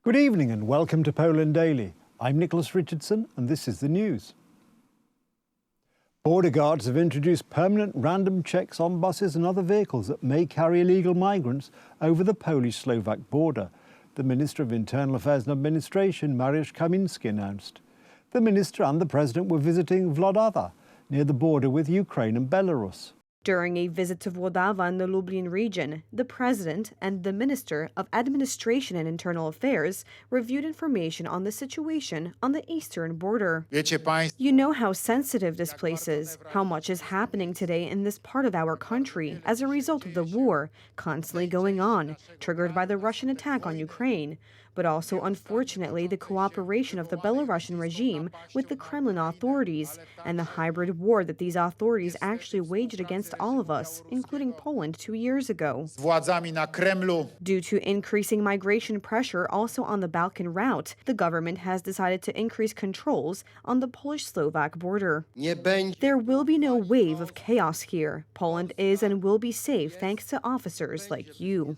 Good evening and welcome to Poland Daily. I'm Nicholas Richardson and this is the news. Border guards have introduced permanent random checks on buses and other vehicles that may carry illegal migrants over the Polish-Slovak border. The Minister of Internal Affairs and Administration, Mariusz Kamiński, announced. The Minister and the President were visiting Włodawa, near the border with Ukraine and Belarus. During a visit to Włodawa in the Lublin region, the President and the Minister of Administration and Internal Affairs reviewed information on the situation on the eastern border. You know how sensitive this place is, how much is happening today in this part of our country as a result of the war constantly going on, triggered by the Russian attack on Ukraine, but also, unfortunately, the cooperation of the Belarusian regime with the Kremlin authorities and the hybrid war that these authorities actually waged against all of us, including Poland 2 years ago. Due to increasing migration pressure also on the Balkan route, the government has decided to increase controls on the Polish-Slovak border. There will be no wave of chaos here. Poland is and will be safe thanks to officers like you.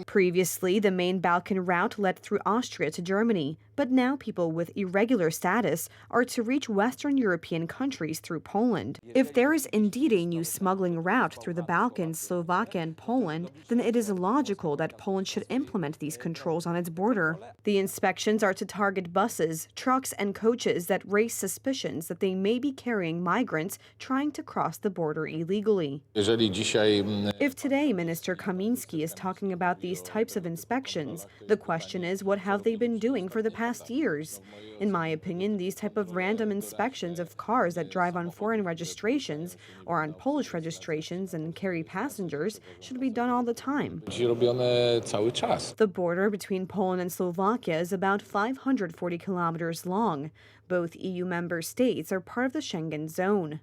Previously, the main Balkan route led through Austria to Germany, but now people with irregular status are to reach Western European countries through Poland. If there is indeed a new smuggling route through the Balkans, Slovakia and Poland, then it is logical that Poland should implement these controls on its border. The inspections are to target buses, trucks and coaches that raise suspicions that they may be carrying migrants trying to cross the border illegally. If today Minister Kamiński is talking about these types of inspections, the question is, what have they been doing for the past years? In my opinion, these type of random inspections of cars that drive on foreign registrations or on Polish registrations and carry passengers should be done all the time. The border between Poland and Slovakia is about 540 kilometers long. Both EU member states are part of the Schengen zone.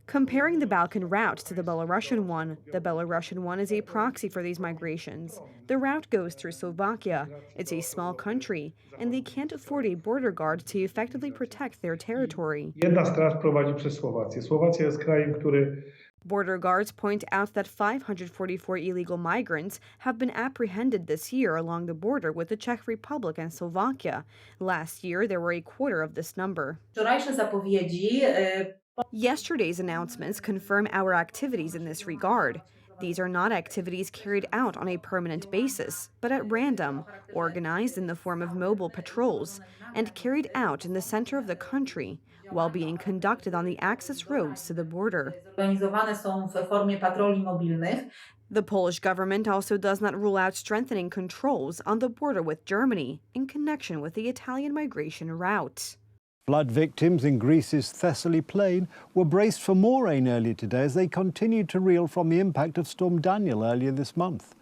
Comparing the Balkan route to the Belarusian one is a proxy for these migrations. The route goes through Slovakia. It's a small country, and they can't afford a border guard to effectively protect their territory. Border guards point out that 544 illegal migrants have been apprehended this year along the border with the Czech Republic and Slovakia. Last year, there were a quarter of this number. Yesterday's announcements confirm our activities in this regard. These are not activities carried out on a permanent basis, but at random, organized in the form of mobile patrols, and carried out in the center of the country, while being conducted on the access roads to the border. The Polish government also does not rule out strengthening controls on the border with Germany in connection with the Italian migration route. Flood victims in Greece's Thessaly plain were braced for more rain earlier today as they continued to reel from the impact of Storm Daniel earlier this month.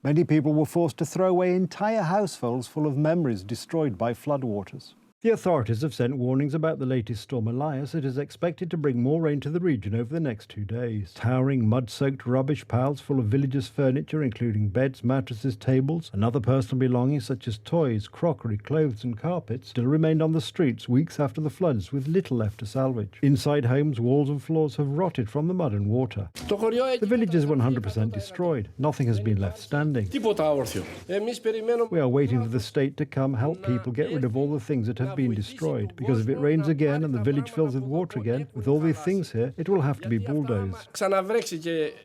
Many people were forced to throw away entire households full of memories destroyed by floodwaters. The authorities have sent warnings about the latest storm Elias that is expected to bring more rain to the region over the next 2 days. Towering mud-soaked rubbish piles full of villagers' furniture, including beds, mattresses, tables, and other personal belongings such as toys, crockery, clothes and carpets, still remained on the streets weeks after the floods with little left to salvage. Inside homes, walls and floors have rotted from the mud and water. The village is 100% destroyed. Nothing has been left standing. We are waiting for the state to come help people get rid of all the things that have been destroyed, because if it rains again and the village fills with water again, with all these things here, it will have to be bulldozed.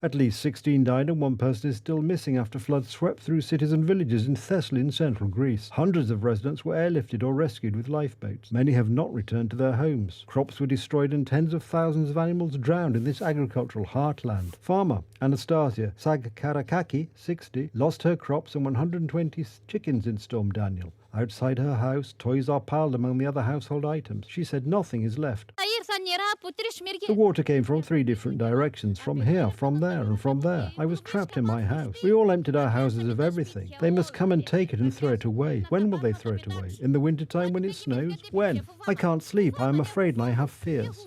At least 16 died and one person is still missing after floods swept through cities and villages in Thessaly in central Greece. Hundreds of residents were airlifted or rescued with lifeboats. Many have not returned to their homes. Crops were destroyed and tens of thousands of animals drowned in this agricultural heartland. Farmer Anastasia Sagkarakaki, 60, lost her crops and 120 chickens in Storm Daniel. Outside her house, toys are piled among the other household items. She said nothing is left. The water came from 3 different directions, from here, from there, and from there. I was trapped in my house. We all emptied our houses of everything. They must come and take it and throw it away. When will they throw it away? In the wintertime when it snows? When? I can't sleep. I am afraid and I have fears.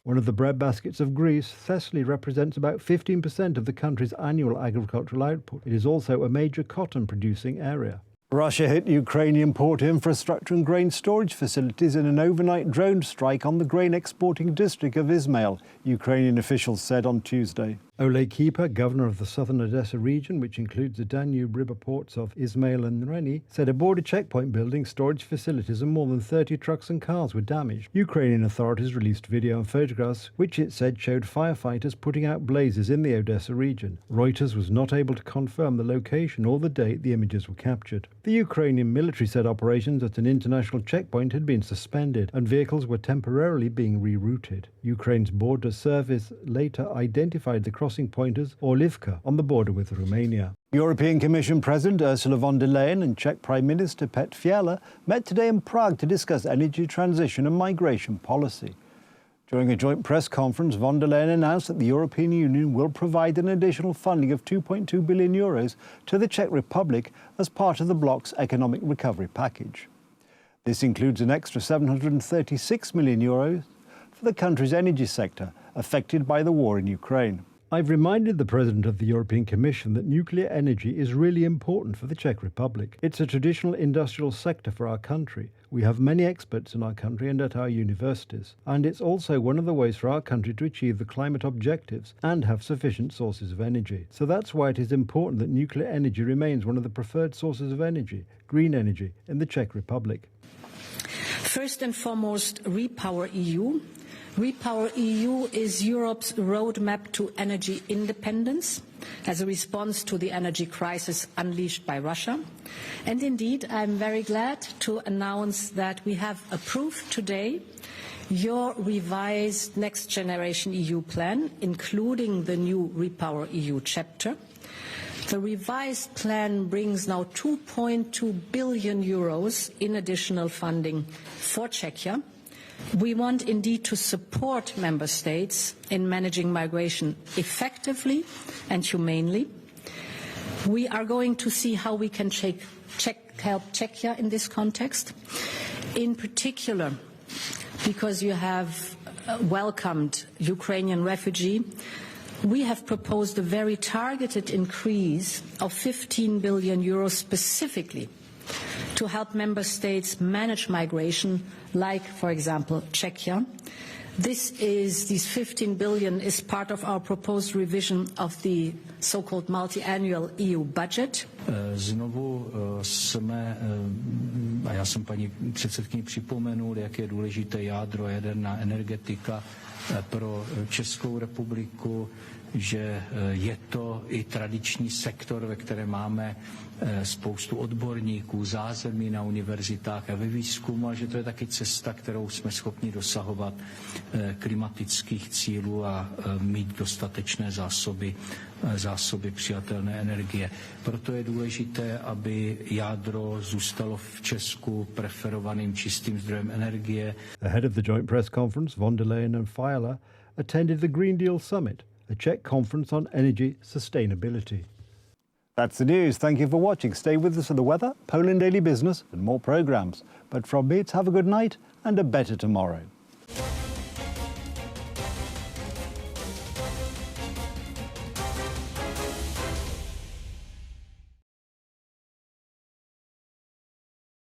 One of the breadbaskets of Greece, Thessaly represents about 15% of the country's annual agricultural output. It is also a major cotton-producing area. Russia hit Ukrainian port infrastructure and grain storage facilities in an overnight drone strike on the grain exporting district of Izmail, Ukrainian officials said on Tuesday. Ole Keeper, governor of the southern Odessa region, which includes the Danube river ports of Izmail and Reni, said aboard a checkpoint building, storage facilities and more than 30 trucks and cars were damaged. Ukrainian authorities released video and photographs which it said showed firefighters putting out blazes in the Odessa region. Reuters was not able to confirm the location or the date the images were captured. The Ukrainian military said operations at an international checkpoint had been suspended and vehicles were temporarily being rerouted. Ukraine's border service later identified the crossing point as Orlivka on the border with Romania. European Commission President Ursula von der Leyen and Czech Prime Minister Petr Fiala met today in Prague to discuss energy transition and migration policy. During a joint press conference, von der Leyen announced that the European Union will provide an additional funding of €2.2 billion to the Czech Republic as part of the bloc's economic recovery package. This includes an extra €736 million for the country's energy sector affected by the war in Ukraine. I've reminded the President of the European Commission that nuclear energy is really important for the Czech Republic. It's a traditional industrial sector for our country. We have many experts in our country and at our universities. And it's also one of the ways for our country to achieve the climate objectives and have sufficient sources of energy. So that's why it is important that nuclear energy remains one of the preferred sources of energy, green energy, in the Czech Republic. First and foremost, Repower EU. Repower EU is Europe's roadmap to energy independence as a response to the energy crisis unleashed by Russia. And indeed, I'm very glad to announce that we have approved today your revised Next Generation EU plan, including the new Repower EU chapter. The revised plan brings now €2.2 billion in additional funding for Czechia. We want indeed to support member states in managing migration effectively and humanely. We are going to see how we can help Czechia in this context, in particular because you have welcomed Ukrainian refugee. We have proposed a very targeted increase of €15 billion specifically to help member states manage migration, like, for example, Czechia. These 15 billion is part of our proposed revision of the so-called multi-annual EU budget. Znovu jsme, a já jsem paní předsedkyni připomenul, jak je důležité jádro, jaderná energetika pro Českou republiku, že je to i tradiční sektor, ve kterém máme spoustu odborníků, zázemí na univerzitách a ve výzkumu, a že to je taky cesta, kterou jsme schopni dosahovat klimatických cílů a mít dostatečné zásoby přijatelné energie. Proto je důležité, aby jádro zůstalo v Česku preferovaným čistým zdrojem energie. Ahead of the joint press conference, von der Leyen and Fiala attended the Green Deal Summit, a Czech conference on energy sustainability. That's the news. Thank you for watching. Stay with us for the weather, Poland Daily Business and more programmes. But from me, it's have a good night and a better tomorrow.